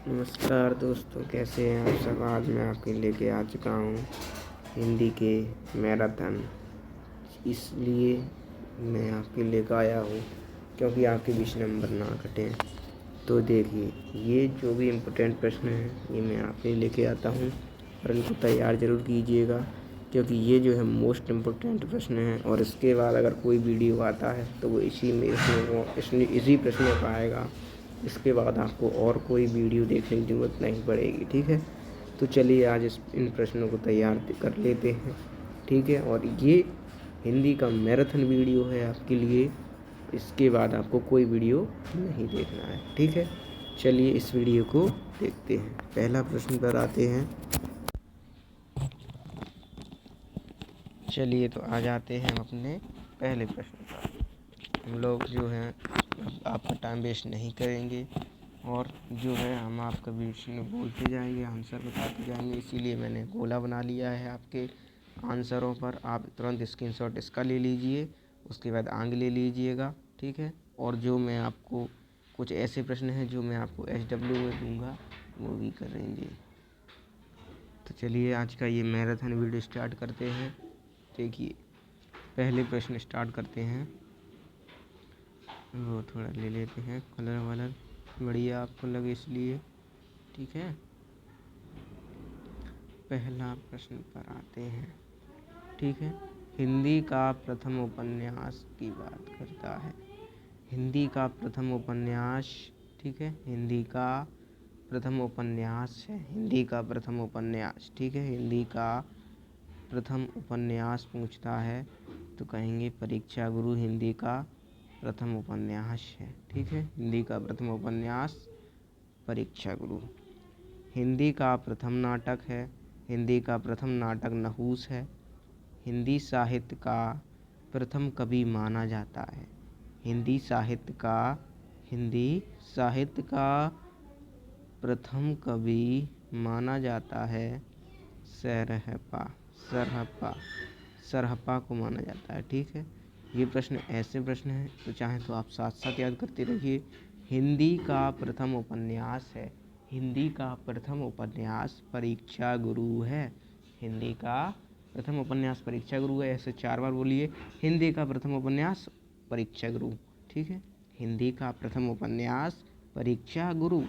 नमस्कार दोस्तों, कैसे हैं आप सब। आज मैं आपके लेके आ चुका हूँ हिंदी के मैराथन। इसलिए मैं आपके लेकर आया हूँ क्योंकि आपके 20 नंबर ना कटें। तो देखिए, ये जो भी इम्पोर्टेंट प्रश्न हैं ये मैं आपके लिए लेके आता हूँ और इनको तैयार ज़रूर कीजिएगा क्योंकि ये जो है मोस्ट इम्पोर्टेंट प्रश्न है। और इसके बाद अगर कोई वीडियो आता है तो वो इसी प्रश्नों का आएगा। इसके बाद आपको और कोई वीडियो देखने की ज़रूरत नहीं पड़ेगी, ठीक है। तो चलिए आज इन प्रश्नों को तैयार कर लेते हैं, ठीक है। और ये हिंदी का मैराथन वीडियो है आपके लिए। इसके बाद आपको कोई वीडियो नहीं देखना है, ठीक है। चलिए इस वीडियो को देखते हैं। पहला प्रश्न पर आते हैं। चलिए तो आ जाते हैं अपने पहले प्रश्न पर। हम लोग जो हैं आपका टाइम वेस्ट नहीं करेंगे और जो है हम आपका प्रश्न बोलते जाएंगे, आंसर बताते जाएंगे। इसीलिए मैंने गोला बना लिया है आपके आंसरों पर। आप तुरंत स्क्रीनशॉट इसका ले लीजिए, उसके बाद आंग ले लीजिएगा, ठीक है। और जो मैं आपको कुछ ऐसे प्रश्न हैं जो मैं आपको SW में दूंगा वो भी करेंगे। तो चलिए आज का ये मैराथन वीडियो स्टार्ट करते हैं। देखिए पहले प्रश्न स्टार्ट करते हैं। वो थोड़ा ले लेते हैं कलर वलर बढ़िया आपको लगे इसलिए, ठीक है। पहला प्रश्न पर आते हैं, ठीक है। हिंदी का प्रथम उपन्यास की बात करता है। हिंदी का प्रथम उपन्यास, ठीक है। हिंदी का प्रथम उपन्यास है। हिंदी का प्रथम उपन्यास, ठीक है। हिंदी का प्रथम उपन्यास पूछता है तो कहेंगे परीक्षा गुरु हिंदी का प्रथम उपन्यास है, ठीक है। हिंदी का प्रथम उपन्यास परीक्षा गुरु। हिंदी का प्रथम नाटक है। हिंदी का प्रथम नाटक नहुस है। हिंदी साहित्य का प्रथम कवि माना जाता है। हिंदी साहित्य का प्रथम कवि माना जाता है सरहप्पा को माना जाता है, ठीक है। ये प्रश्न ऐसे प्रश्न हैं तो चाहे तो आप साथ साथ याद करते रहिए। हिंदी का प्रथम उपन्यास है। हिंदी का प्रथम उपन्यास परीक्षा गुरु है। हिंदी का प्रथम उपन्यास परीक्षा गुरु है। ऐसे 4 बार बोलिए, हिंदी का प्रथम उपन्यास परीक्षा गुरु, ठीक है। हिंदी का प्रथम उपन्यास परीक्षा गुरु।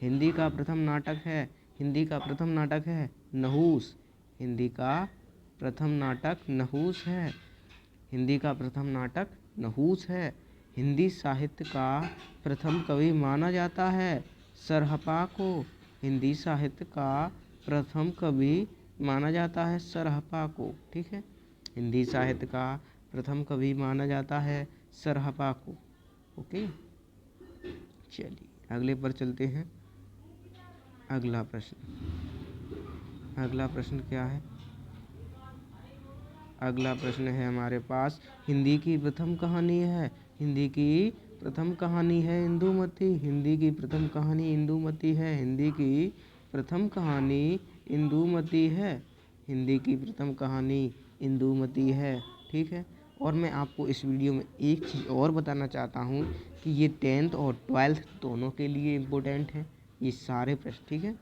हिंदी का प्रथम नाटक है। हिंदी का प्रथम नाटक है नहुस। हिंदी का प्रथम नाटक नहुस है। हिंदी का प्रथम नाटक नहुस है। हिंदी साहित्य का प्रथम कवि माना जाता है सरहप्पा को। हिंदी साहित्य का प्रथम कवि माना जाता है सरहप्पा को, ठीक है। हिंदी साहित्य का प्रथम कवि माना जाता है सरहप्पा को, ओके। चलिए अगले पर चलते हैं। अगला प्रश्न क्या है। अगला प्रश्न है हमारे पास, हिंदी की प्रथम कहानी है। हिंदी की प्रथम कहानी है इंदुमती। हिंदी की प्रथम कहानी इंदुमती है। हिंदी की प्रथम कहानी इंदुमती है। हिंदी की प्रथम कहानी इंदुमती है, ठीक है। और मैं आपको इस वीडियो में एक चीज़ और बताना चाहता हूँ कि ये 10th और 12th दोनों के लिए इम्पोर्टेंट है ये सारे प्रश्न, ठीक है।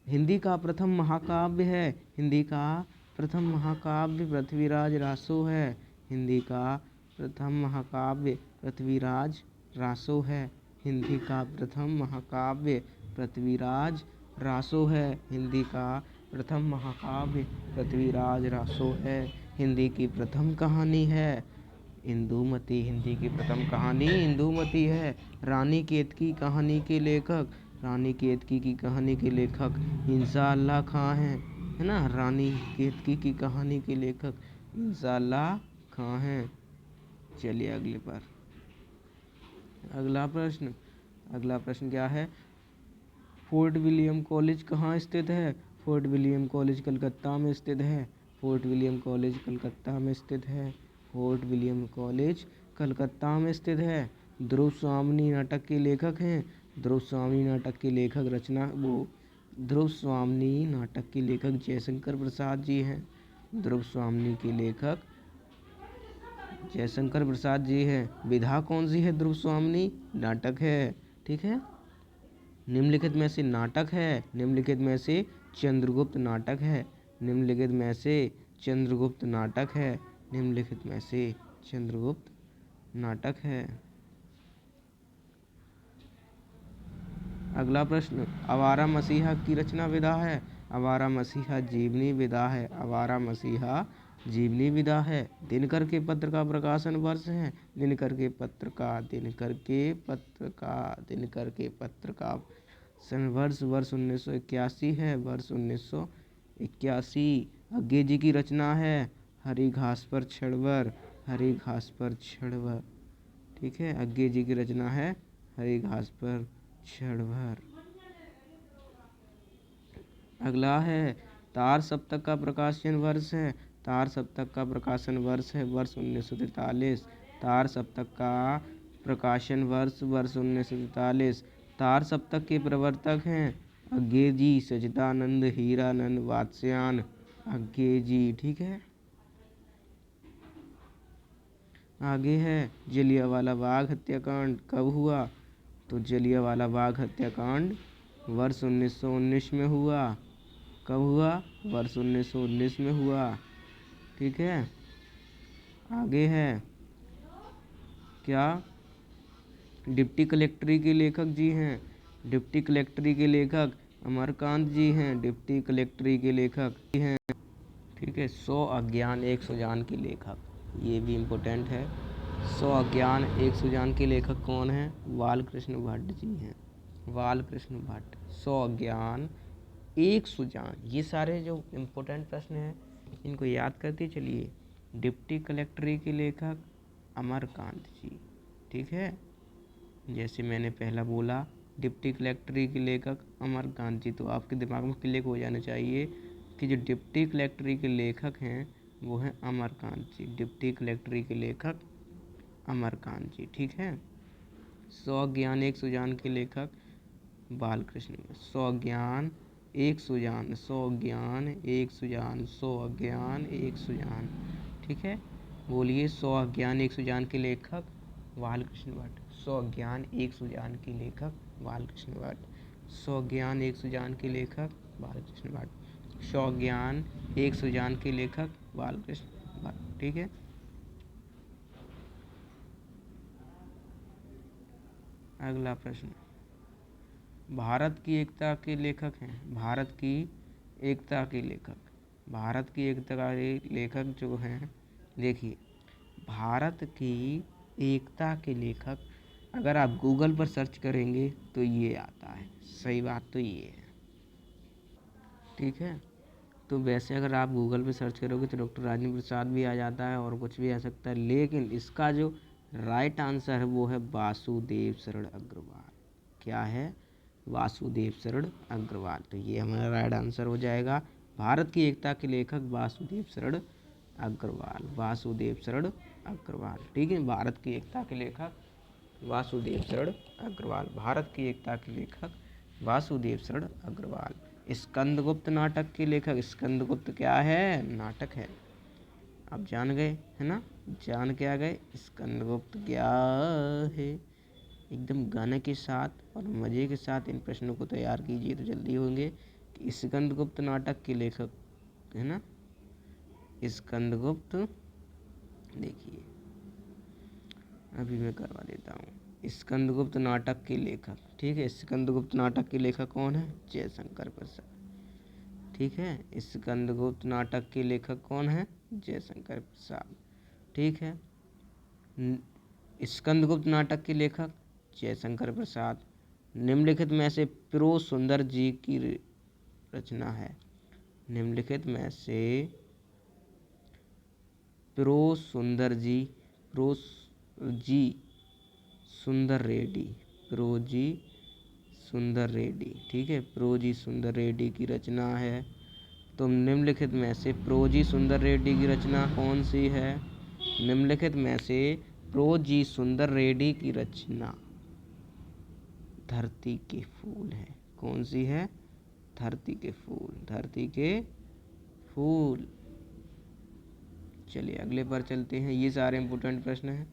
हिंदी का प्रथम महाकाव्य है। हिंदी का प्रथम महाकाव्य पृथ्वीराज रासो है। हिंदी का प्रथम महाकाव्य पृथ्वीराज रासो है। हिंदी का प्रथम महाकाव्य पृथ्वीराज रासो है। हिंदी का प्रथम महाकाव्य पृथ्वीराज रासो है। हिंदी की प्रथम कहानी है इंदुमती। हिंदी की प्रथम कहानी इंदुमती है। रानी केतकी कहानी के लेखक इंशाअल्लाह खां हैं, है ना। रानी केतकी की कहानी के लेखक इंशाअल्लाह खां हैं। चलिए अगला प्रश्न क्या है। फोर्ट विलियम कॉलेज कहाँ स्थित है। फोर्ट विलियम कॉलेज कलकत्ता में स्थित है। फोर्ट विलियम कॉलेज कलकत्ता में स्थित है। फोर्ट विलियम कॉलेज कलकत्ता में स्थित है। ध्रुव स्वामिनी नाटक के लेखक हैं। ध्रुव स्वामिनी नाटक के लेखक जयशंकर प्रसाद जी हैं। ध्रुव स्वामिनी के लेखक जयशंकर प्रसाद जी हैं। विधा कौन सी है ध्रुव स्वामिनी नाटक है, ठीक है। निम्नलिखित में से नाटक है, निम्नलिखित में से चंद्रगुप्त नाटक है, निम्नलिखित में से चंद्रगुप्त नाटक है, निम्नलिखित में से चंद्रगुप्त नाटक है। अगला प्रश्न, आवारा मसीहा की रचना विधा है। आवारा मसीहा जीवनी विधा है। आवारा मसीहा जीवनी विधा है। दिनकर के पत्र का प्रकाशन वर्ष है। दिनकर के पत्र का वर्ष 1981 है। वर्ष 1981। अज्ञे जी की रचना है हरी घास पर छड़वर। हरी घास पर छड़वर, ठीक है। अज्ञे जी की रचना है हरी घास पर छड़वर। अगला है तार सप्तक का प्रकाशन वर्ष है। तार सप्तक का प्रकाशन वर्ष है वर्ष 1943। तार सप्तक का प्रकाशन वर्ष 1943। तार सप्तक के प्रवर्तक हैं अज्ञे जी, सच्चिदानंद, हीरानंद, वात्स्यायन। अज्ञे जी, ठीक है। आगे है जलियांवाला बाग हत्याकांड कब हुआ? तो जलियांवाला बाग हत्याकांड वर्ष 1919 में हुआ। कब हुआ? वर्ष 1919 में हुआ, ठीक है। आगे है क्या? डिप्टी कलेक्ट्री के लेखक जी हैं। डिप्टी कलेक्ट्री के लेखक अमरकांत जी हैं। डिप्टी कलेक्ट्री के लेखक हैं, ठीक है। 100 अज्ञान एक सुजान के लेखक, ये भी इम्पोर्टेंट है। 100 अज्ञान एक सुजान के लेखक कौन हैं? बालकृष्ण भट्ट जी हैं। बालकृष्ण भट्ट। 100 अज्ञान एक सुजान, ये सारे जो इम्पोर्टेंट प्रश्न हैं इनको याद करते चलिए। डिप्टी कलेक्ट्री के लेखक अमरकांत जी, ठीक है। जैसे मैंने पहला बोला डिप्टी कलेक्ट्री के लेखक अमरकांत जी, तो आपके दिमाग में क्लिक हो जाना चाहिए कि जो डिप्टी कलेक्ट्री के लेखक हैं वो हैं अमरकांत जी। डिप्टी कलेक्ट्री के लेखक अमरकांत जी, ठीक है। 100 ज्ञान एक सुजान के लेखक बालकृष्ण। 100 ज्ञान एक सुजान, 100 ज्ञान एक सुजान, 100 ज्ञान एक सुजान, ठीक है। बोलिए 100 ज्ञान एक सुजान के लेखक बालकृष्ण भट्ट। 100 ज्ञान एक सुजान के लेखक बालकृष्ण भट्ट। 100 ज्ञान एक सुजान के लेखक बालकृष्ण भट्ट। 100 ज्ञान एक सुजान के लेखक बालकृष्ण भट्ट, ठीक है। अगला प्रश्न, भारत की एकता के लेखक हैं। भारत की एकता के लेखक, भारत की एकता के लेखक जो हैं, देखिए भारत की एकता के लेखक अगर आप गूगल पर सर्च करेंगे तो ये आता है। सही बात तो ये है, ठीक है। तो वैसे अगर आप गूगल पे सर्च करोगे तो डॉक्टर राजेंद्र प्रसाद भी आ जाता है और कुछ भी आ सकता है, लेकिन इसका जो राइट आंसर है वो है वासुदेव शरण अग्रवाल। क्या है? वासुदेव शरण अग्रवाल। तो ये हमारा राइट आंसर हो जाएगा। भारत की एकता के लेखक वासुदेव शरण अग्रवाल। वासुदेव शरण अग्रवाल, ठीक है। भारत की एकता के लेखक वासुदेव शरण अग्रवाल। भारत की एकता के लेखक वासुदेव शरण अग्रवाल। स्कंदगुप्त नाटक के लेखक, स्कंदगुप्त क्या है? नाटक है। आप जान गए, है ना? जान के आ गए स्कंदगुप्त क्या है। एकदम गाने के साथ और मज़े के साथ इन प्रश्नों को तैयार कीजिए तो जल्दी होंगे। कि स्कंदगुप्त नाटक के लेखक, है ना? स्कंदगुप्त, देखिए अभी मैं करवा देता हूँ। स्कंदगुप्त नाटक के लेखक, ठीक है। स्कंदगुप्त नाटक के लेखक कौन है? जयशंकर प्रसाद, ठीक है। स्कंदगुप्त नाटक के लेखक कौन है? जयशंकर प्रसाद, ठीक है। स्कंदगुप्त नाटक के लेखक जयशंकर प्रसाद। निम्नलिखित में से प्रो सुंदर जी की रचना है। निम्नलिखित में से प्रो जी सुंदर रेड्डी, प्रो जी सुंदर रेड्डी, ठीक है। प्रो जी सुंदर रेड्डी की रचना है। तो निम्नलिखित में से प्रो जी सुंदर रेड्डी की रचना कौन सी है? निम्नलिखित में से प्रो जी सुंदर रेड्डी की रचना धरती के फूल है। कौन सी है? धरती के फूल, धरती के फूल। चलिए अगले पर चलते हैं। ये सारे इम्पोर्टेंट प्रश्न हैं,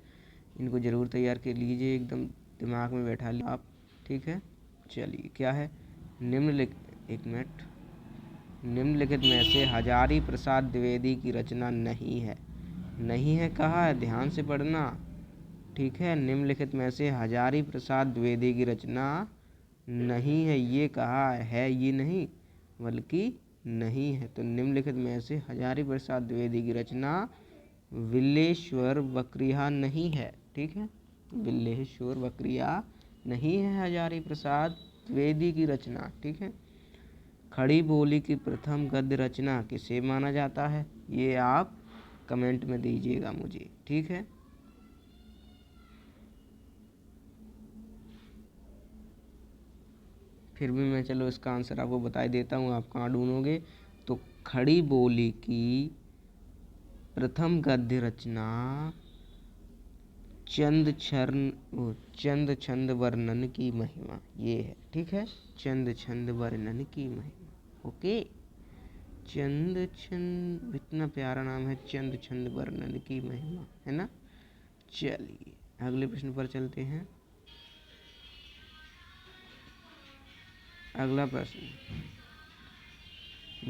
इनको ज़रूर तैयार कर लीजिए, एकदम दिमाग में बैठा लीजिए आप, ठीक है। चलिए क्या है, एक मिनट, निम्नलिखित में से हजारी प्रसाद द्विवेदी की रचना नहीं है। नहीं है कहा है, ध्यान से पढ़ना, ठीक है। निम्नलिखित में से हजारी प्रसाद द्विवेदी की रचना नहीं है, ये कहा है, ये नहीं बल्कि नहीं है। तो निम्नलिखित में से हजारी प्रसाद द्विवेदी की रचना विल्लेश्वर बकरिया नहीं है, ठीक है। विल्लेश्वर बकरिया नहीं है हजारी प्रसाद द्विवेदी की रचना, ठीक है। खड़ी बोली की प्रथम गद्य रचना किसे माना जाता है, ये आप कमेंट में दीजिएगा मुझे, ठीक है। फिर भी मैं चलो इसका आंसर आपको बता देता हूँ, आप कहाँ ढूंढोगे। तो खड़ी बोली की प्रथम गद्य रचना चंद छंद वर्णन की महिमा, ये है, ठीक है। चंद छंद वर्णन की महिमा, ओके। चंद छंद, इतना प्यारा नाम है, चंद छंद वर्णन की महिमा, है ना। चलिए अगले प्रश्न पर चलते हैं। अगला प्रश्न,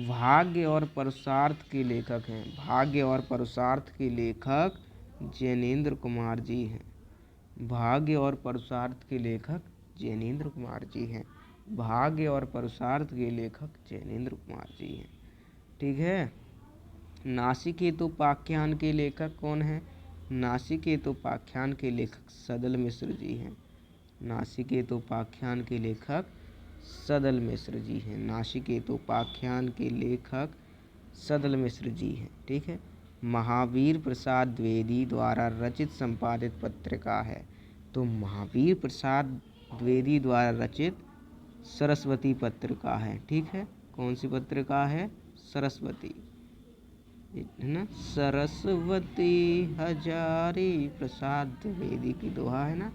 भाग्य और पुरुषार्थ के लेखक हैं। भाग्य और पुरुषार्थ के लेखक जैनेन्द्र कुमार जी हैं। भाग्य और पुरुषार्थ के लेखक जैनेन्द्र कुमार जी हैं। भाग्य और पुरुषार्थ के लेखक जैनेन्द्र कुमार जी हैं, ठीक है। नासिकेतोपाख्यान के लेखक कौन हैं। नासिकेतोपाख्यान के लेखक सदल मिश्र जी हैं। नासिकेतोपाख्यान के लेखक सदल मिश्र जी हैं। नासिकेतोपाख्यान के लेखक सदल मिश्र जी हैं, ठीक है। महावीर प्रसाद द्विवेदी द्वारा रचित संपादित पत्रिका है। तो महावीर प्रसाद द्विवेदी द्वारा रचित सरस्वती पत्रिका है, ठीक है। कौन सी पत्रिका है, सरस्वती, है ना। सरस्वती हजारी प्रसाद द्विवेदी की दोहा, है ना।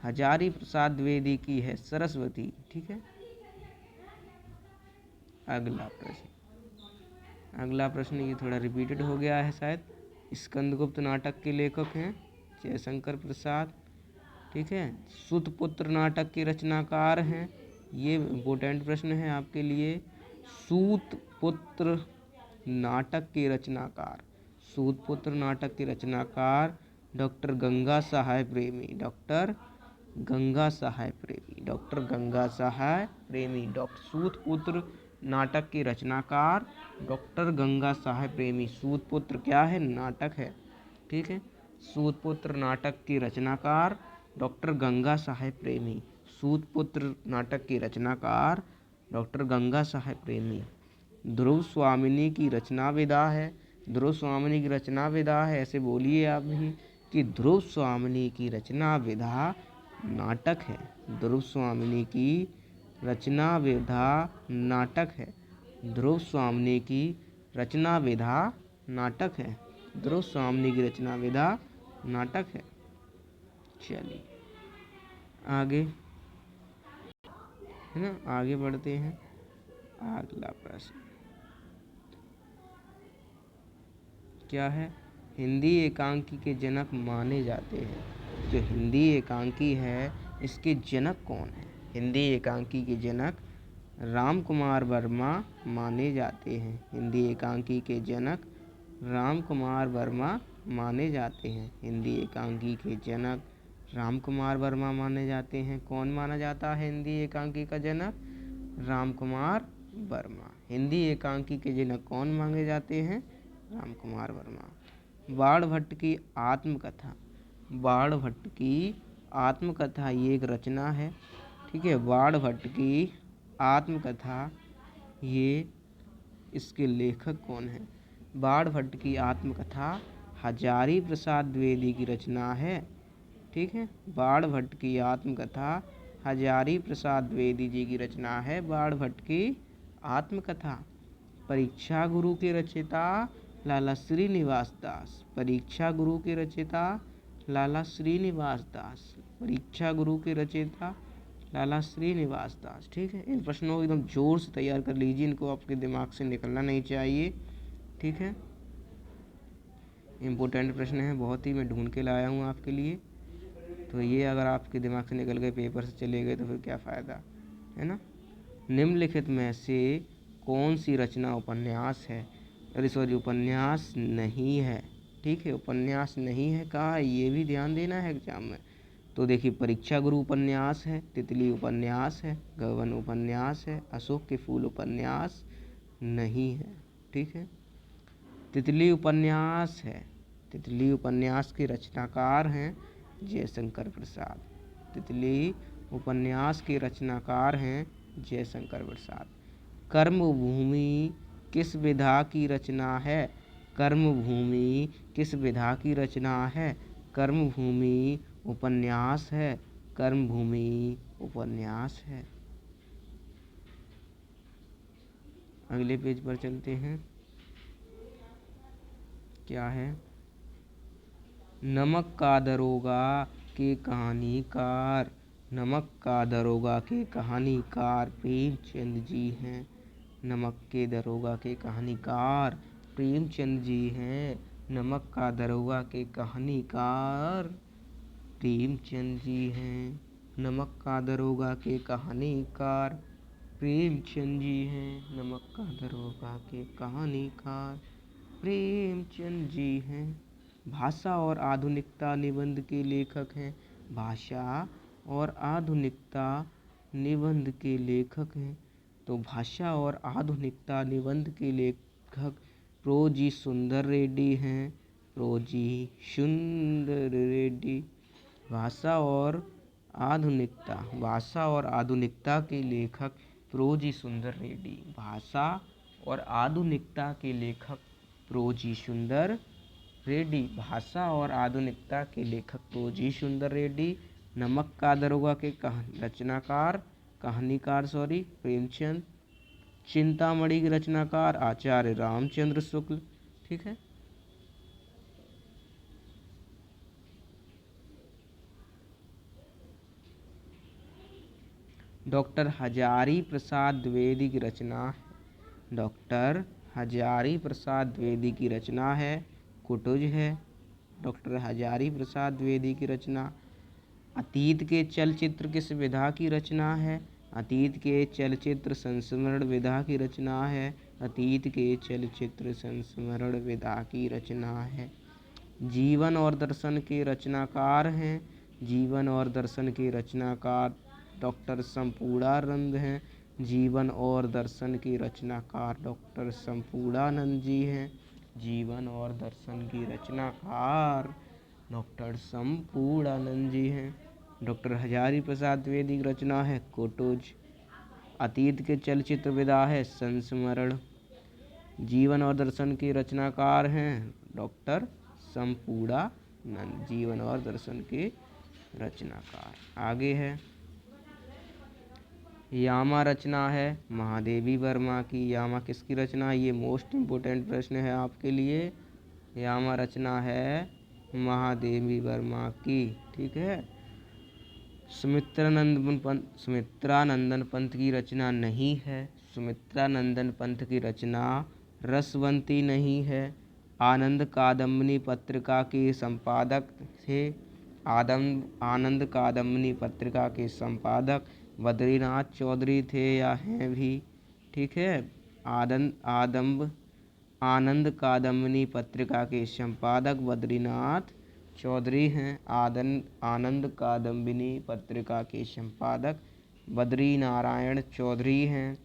हजारी प्रसाद द्विवेदी की है सरस्वती, ठीक है। अगला प्रश्न ये थोड़ा रिपीटेड हो गया है शायद। स्कंदगुप्त नाटक के लेखक हैं जयशंकर प्रसाद, ठीक है। सूतपुत्र नाटक के रचनाकार हैं, ये इम्पोर्टेंट प्रश्न है आपके लिए। सूतपुत्र नाटक के रचनाकार, सूतपुत्र नाटक के रचनाकार डॉक्टर गंगा सहाय प्रेमी। डॉक्टर गंगा सहाय प्रेमी, डॉक्टर गंगा सहाय प्रेमी। डॉक्टर सूतपुत्र नाटक के रचनाकार डॉक्टर गंगा सहाय प्रेमी। सूतपुत्र क्या है, नाटक है, ठीक है। सूतपुत्र नाटक के रचनाकार डॉक्टर गंगा सहाय प्रेमी। सूतपुत्र नाटक के रचनाकार डॉक्टर गंगा सहाय प्रेमी। ध्रुव स्वामिनी की रचना विधा है। ध्रुव स्वामिनी की रचना विधा है, ऐसे बोलिए आप भी कि ध्रुव स्वामिनी की रचना विधा नाटक है। ध्रुव स्वामिनी की रचना विधा नाटक है। ध्रुव स्वामिनी की रचना विधा नाटक है। ध्रुव स्वामिनी की रचना विधा नाटक है। चलिए आगे, है ना, आगे बढ़ते हैं। अगला प्रश्न क्या है, हिंदी एकांकी के जनक माने जाते हैं। जो हिंदी एकांकी है इसके जनक कौन है। हिंदी एकांकी के जनक राम कुमार वर्मा माने जाते हैं। हिंदी एकांकी के जनक राम कुमार वर्मा माने जाते हैं। हिंदी एकांकी के जनक राम कुमार वर्मा माने जाते हैं। कौन माना जाता है हिंदी एकांकी का जनक, राम कुमार वर्मा। हिंदी एकांकी के जनक कौन माने जाते हैं, राम कुमार वर्मा। बाण भट्ट की आत्मकथा, बाण भट्ट की आत्मकथा ये एक रचना है, ठीक है। बाण भट्ट की आत्मकथा, ये इसके लेखक कौन है। बाण भट्ट की आत्मकथा हजारी प्रसाद द्विवेदी की रचना है, ठीक है। बाण भट्ट की आत्मकथा हजारी प्रसाद द्विवेदी जी की रचना है, बाण भट्ट की आत्मकथा। परीक्षा गुरु के रचयिता लाला श्रीनिवास दास। परीक्षा गुरु के रचयिता लाला श्रीनिवास दास। परीक्षा गुरु के रचयिता लाला श्रीनिवास दास, ठीक है। इन प्रश्नों को एकदम जोर से तैयार कर लीजिए, इनको आपके दिमाग से निकलना नहीं चाहिए, ठीक है। इम्पोर्टेंट प्रश्न है बहुत ही, मैं ढूंढ के लाया हूँ आपके लिए। तो ये अगर आपके दिमाग से निकल गए, पेपर से चले गए, तो फिर क्या फ़ायदा, है ना। निम्नलिखित में से कौन सी रचना उपन्यास है, अरे सॉरी उपन्यास नहीं है, ठीक है, उपन्यास नहीं है, कहा है ये भी ध्यान देना है एग्जाम में। तो देखिए, परीक्षा गुरु उपन्यास है, तितली उपन्यास है, गबन उपन्यास है, अशोक के फूल उपन्यास नहीं है, ठीक है। तितली उपन्यास है। तितली उपन्यास के रचनाकार हैं जयशंकर प्रसाद। तितली उपन्यास के रचनाकार हैं जयशंकर प्रसाद। कर्मभूमि किस विधा की रचना है, कर्मभूमि किस विधा की रचना है, कर्मभूमि उपन्यास है, कर्मभूमि उपन्यास है। अगले पेज पर चलते हैं। क्या है, नमक का दरोगा के कहानीकार, नमक का दरोगा के कहानीकार प्रेमचंद जी हैं। नमक के दरोगा के कहानीकार प्रेमचंद जी हैं। नमक का दरोगा के कहानीकार प्रेमचंद जी हैं। नमक का दरोगा के कहानीकार प्रेमचंद जी हैं। नमक का दरोगा के कहानीकार प्रेमचंद जी हैं। भाषा और आधुनिकता निबंध के लेखक हैं। भाषा और आधुनिकता निबंध के लेखक हैं। तो भाषा और आधुनिकता निबंध के लेखक प्रोजी सुंदर रेड्डी हैं। प्रोजी सुंदर रेड्डी। भाषा और आधुनिकता के लेखक प्रोजी सुंदर रेड्डी। भाषा और आधुनिकता के लेखक प्रोजी सुंदर रेड्डी। भाषा और आधुनिकता के लेखक प्रोजी सुंदर रेड्डी। नमक का दरोगा के कहानीकार प्रेमचंद। चिंतामणि के रचनाकार आचार्य रामचंद्र शुक्ल, ठीक है। डॉक्टर हजारी प्रसाद द्विवेदी की रचना है। डॉक्टर हजारी प्रसाद द्विवेदी की रचना है कुटुज है। डॉक्टर हजारी प्रसाद द्विवेदी की रचना। अतीत के चलचित्र किस विधा की रचना है, अतीत के चलचित्र संस्मरण विधा की रचना है। अतीत के चलचित्र संस्मरण विधा की रचना है। जीवन और दर्शन के रचनाकार हैं। जीवन और दर्शन के रचनाकार डॉक्टर संपूर्णानंद हैं। जीवन और दर्शन के रचनाकार डॉक्टर संपूर्णानंद जी हैं। जीवन और दर्शन की रचनाकार डॉक्टर संपूर्णानंद जी हैं। डॉक्टर हजारी प्रसाद द्विवेदी की रचना है कुटुज। अतीत के चलचित्र विधा है संस्मरण। जीवन और दर्शन के रचनाकार हैं डॉक्टर संपूर्णानंद। जीवन और दर्शन के रचनाकार। आगे है, यामा रचना है महादेवी वर्मा की। यामा किसकी रचना है, ये मोस्ट इम्पोर्टेंट प्रश्न है आपके लिए। यामा रचना है महादेवी वर्मा की, ठीक है। सुमित्रानंदन पंत की रचना नहीं है। सुमित्रानंदन पंत की रचना रसवंती नहीं है। आनंद कादम्बनी पत्रिका के संपादक थे। आनंद कादम्बनी पत्रिका के संपादक बद्रीनाथ चौधरी थे या हैं भी, ठीक है। आनंद कादम्बनी पत्रिका के संपादक बद्रीनाथ चौधरी हैं। आनंद कादम्बिनी पत्रिका के संपादक बद्री नारायण चौधरी हैं।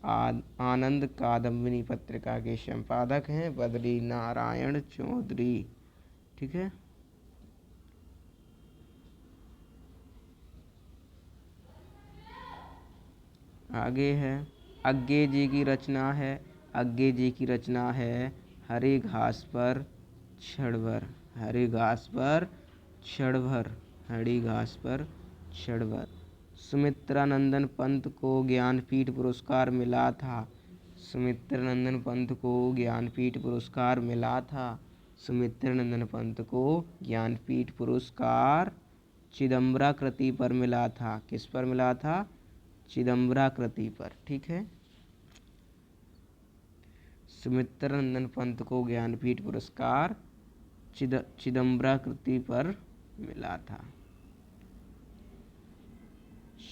आनंद कादम्बिनी पत्रिका के संपादक हैं बद्री नारायण चौधरी, ठीक है। आगे है, अज्ञे जी की रचना है। अज्ञे जी की रचना है हरे घास पर क्षणभर। हरे घास पर क्षणभर। हरी घास पर क्षणभर। सुमित्रानंदन पंत को ज्ञानपीठ पुरस्कार मिला था। सुमित्रानंदन पंत को ज्ञानपीठ पुरस्कार मिला था। सुमित्रानंदन पंत को ज्ञानपीठ पुरस्कार चिदम्बरा कृति पर मिला था। किस पर मिला था, चिदम्बरा कृति पर, ठीक है। सुमित्रानंदन पंत को ज्ञानपीठ पुरस्कार चिदम्बरा कृति पर मिला था।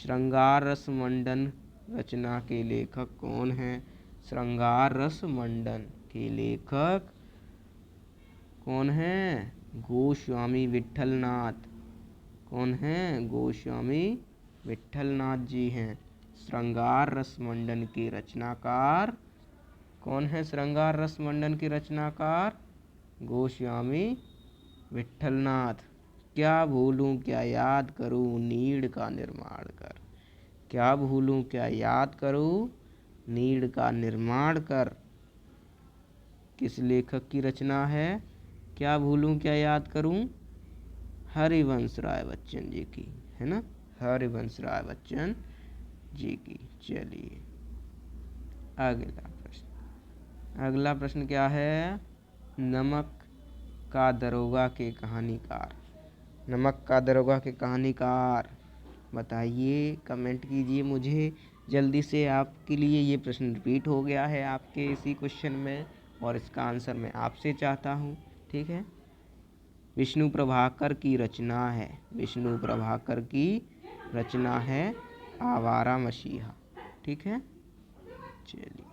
श्रृंगार रस मंडन रचना के लेखक कौन हैं? श्रृंगार रस मंडन के लेखक कौन हैं? गोस्वामी विट्ठलनाथ। कौन हैं? गोस्वामी विट्ठलनाथ जी हैं। श्रृंगार रस मंडन के रचनाकार कौन है? श्रृंगार रस मंडन के रचनाकार गोस्वामी विट्ठलनाथ। क्या भूलूं क्या याद करूं नीड़ का निर्माण कर। क्या भूलूं क्या याद करूं नीड़ का निर्माण कर किस लेखक की रचना है? क्या भूलूं क्या याद करूं हरिवंश राय बच्चन जी की, है ना, हरिवंश राय बच्चन जी की। चलिए अगला प्रश्न क्या है? नमक का दरोगा के कहानीकार। नमक का दरोगा के कहानीकार बताइए, कमेंट कीजिए मुझे जल्दी से। आपके लिए ये प्रश्न रिपीट हो गया है आपके इसी क्वेश्चन में, और इसका आंसर मैं आपसे चाहता हूँ। ठीक है, विष्णु प्रभाकर की रचना है। विष्णु प्रभाकर की रचना है आवारा मसीहा। ठीक है, चलिए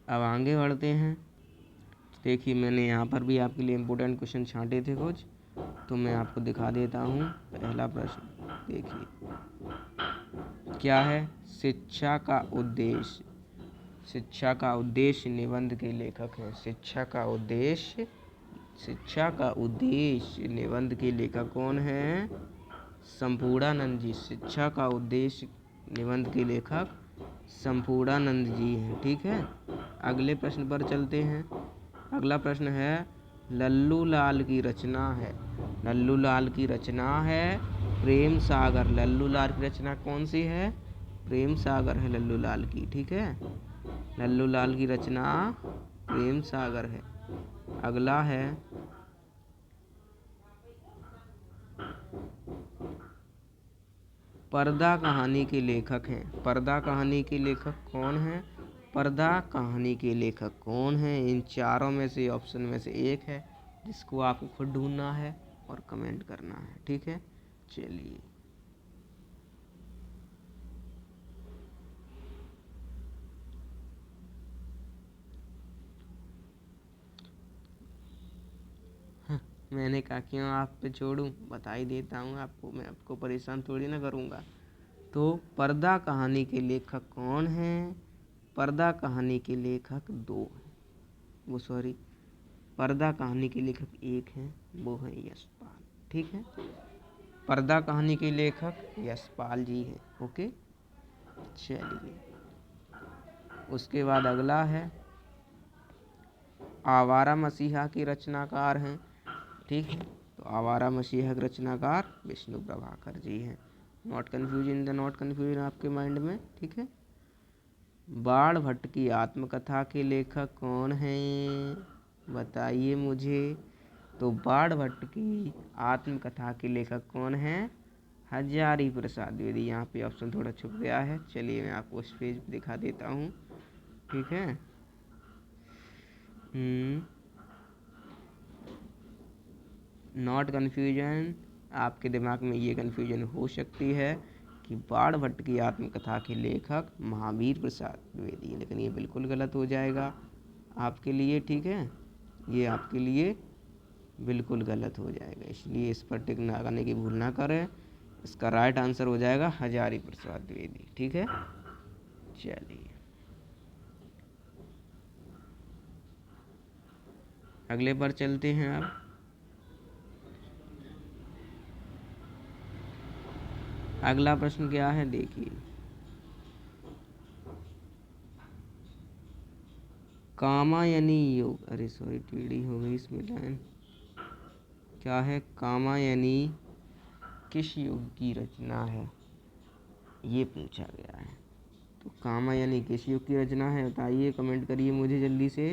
अब आगे बढ़ते हैं। देखिए मैंने यहाँ पर भी आपके लिए इम्पोर्टेंट क्वेश्चन छांटे थे कुछ, तो मैं आपको दिखा देता हूँ। पहला प्रश्न देखिए क्या है? शिक्षा का उद्देश्य। शिक्षा का उद्देश्य निबंध के लेखक हैं। शिक्षा का उद्देश्य निबंध के लेखक कौन हैं? संपूर्णानंद जी। शिक्षा का उद्देश्य निबंध के लेखक संपूर्णानंद जी हैं। ठीक है, अगले प्रश्न पर चलते हैं। अगला प्रश्न है लल्लू लाल की रचना है। लल्लू लाल की रचना है प्रेम सागर। लल्लू लाल की रचना कौन सी है? प्रेम सागर है लल्लू लाल की। ठीक है, लल्लू लाल की रचना प्रेम सागर है। अगला है पर्दा कहानी के लेखक हैं। पर्दा कहानी के लेखक कौन हैं? पर्दा कहानी के लेखक कौन हैं? इन चारों में से ऑप्शन में से एक है, जिसको आपको खुद ढूंढना है और कमेंट करना है। ठीक है, चलिए मैंने कहा क्यों आप पे छोड़ूं, बता ही देता हूँ आपको, मैं आपको परेशान थोड़ी ना करूँगा। तो पर्दा कहानी के लेखक कौन हैं? पर्दा कहानी के लेखक दो हैं, पर्दा कहानी के लेखक एक हैं, वो हैं यशपाल। ठीक है, पर्दा कहानी के लेखक यशपाल जी हैं। ओके, चलिए उसके बाद अगला है आवारा मसीहा के रचनाकार हैं। ठीक है, तो आवारा मसीहा के रचनाकार विष्णु प्रभाकर जी हैं। नॉट कन्फ्यूजन आपके माइंड में। ठीक है, बाण भट्ट की आत्मकथा के लेखक कौन हैं? बताइए मुझे। तो बाण भट्ट की आत्मकथा के लेखक कौन हैं? हजारी प्रसाद द्विवेदी। यहाँ पे ऑप्शन थोड़ा छुप गया है, चलिए मैं आपको उस पेज पे दिखा देता हूँ। ठीक है, नॉट कन्फ्यूजन। आपके दिमाग में ये कन्फ्यूजन हो सकती है कि बाण भट्ट की आत्मकथा के लेखक महावीर प्रसाद द्विवेदी, लेकिन ये बिल्कुल गलत हो जाएगा आपके लिए। ठीक है, ये आपके लिए बिल्कुल गलत हो जाएगा, इसलिए इस पर टिक ना करने की भूल ना करें। इसका राइट आंसर हो जाएगा हजारी प्रसाद द्विवेदी। ठीक है, चलिए अगले पर चलते हैं। अब अगला प्रश्न क्या है? देखिए कामायनी योग, अरे सॉरी टेढ़ी हो गई इसमें लाइन। क्या है? कामायनी किस युग की रचना है, ये पूछा गया है। तो कामायनी किस युग की रचना है बताइए, कमेंट करिए मुझे जल्दी से।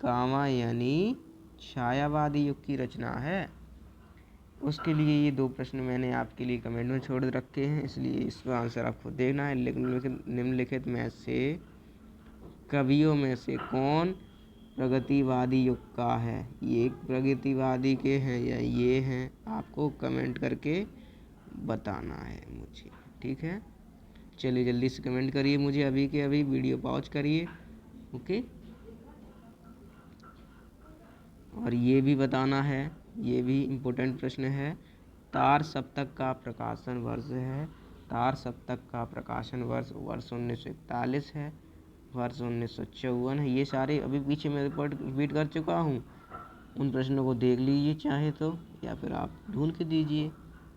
कामायनी छायावादी युग की रचना है। उसके लिए ये दो प्रश्न मैंने आपके लिए कमेंट में छोड़ रखे हैं, इसलिए इसका आंसर आपको देना है। लेकिन निम्नलिखित में से कवियों में से कौन प्रगतिवादी युग का है? ये प्रगतिवादी के हैं या ये हैं, आपको कमेंट करके बताना है मुझे, ठीक है। चलिए जल्दी से कमेंट करिए मुझे, अभी के अभी वीडियो पॉज करिए, ओके। और ये भी बताना है, ये भी इम्पोर्टेंट प्रश्न है, तार सप्तक का प्रकाशन वर्ष है। तार सप्तक का प्रकाशन वर्ष 1941 है, वर्ष 1954 है। ये सारे अभी पीछे मैं रिपीट कर चुका हूँ, उन प्रश्नों को देख लीजिए चाहे तो, या फिर आप ढूंढ के दीजिए।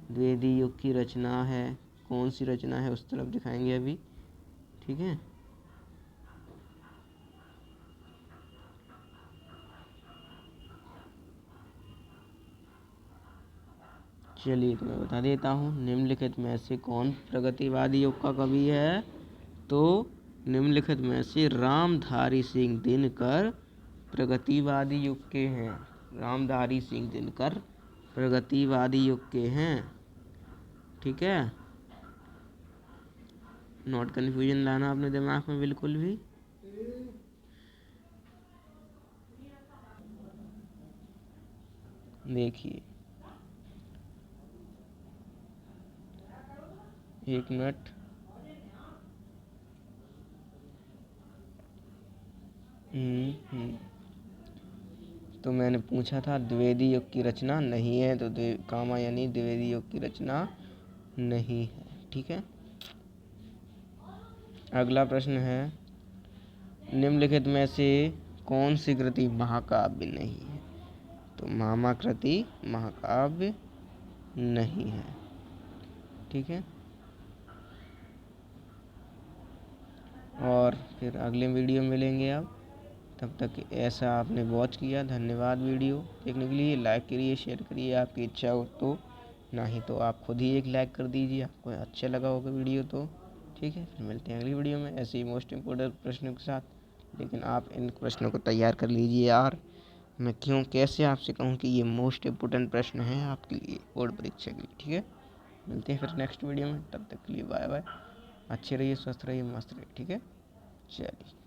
द्विवेदी युग की रचना है, कौन सी रचना है उस तरफ दिखाएंगे अभी, ठीक है। चलिए तो मैं बता देता हूँ, निम्नलिखित में से कौन प्रगतिवादी युग का कवि है? तो निम्नलिखित में से रामधारी सिंह दिनकर प्रगतिवादी युग के हैं। रामधारी सिंह दिनकर प्रगतिवादी युग के हैं, ठीक है। नॉट कन्फ्यूजन लाना अपने दिमाग में बिल्कुल भी। देखिए, एक मिनट, तो मैंने पूछा था द्विवेदी युग की रचना नहीं है, तो कामा यानी द्विवेदी युग की रचना नहीं है, ठीक है। अगला प्रश्न है, निम्नलिखित में से कौन सी कृति महाकाव्य नहीं है? तो मामा कृति महाकाव्य नहीं है, ठीक है। और फिर अगले वीडियो में मिलेंगे आप, तब तक ऐसा आपने वॉच किया, धन्यवाद। वीडियो देखने के लिए लाइक करिए, शेयर करिए आपकी इच्छा हो तो, ना ही तो आप खुद ही एक लाइक कर दीजिए, आपको अच्छा लगा होगा वीडियो तो, ठीक है। फिर मिलते हैं अगली वीडियो में ऐसे ही मोस्ट इम्पोर्टेंट प्रश्नों के साथ। लेकिन आप इन प्रश्नों को तैयार कर लीजिए यार, मैं क्यों कैसे आपसे कहूँ कि ये मोस्ट इम्पोर्टेंट प्रश्न हैं आपके लिए बोर्ड परीक्षा के लिए, ठीक है। मिलते हैं फिर नेक्स्ट वीडियो में, तब तक के लिए बाय बाय। अच्छे रहिए, स्वस्थ रहिए, मस्त रहिए, ठीक है। चलिए।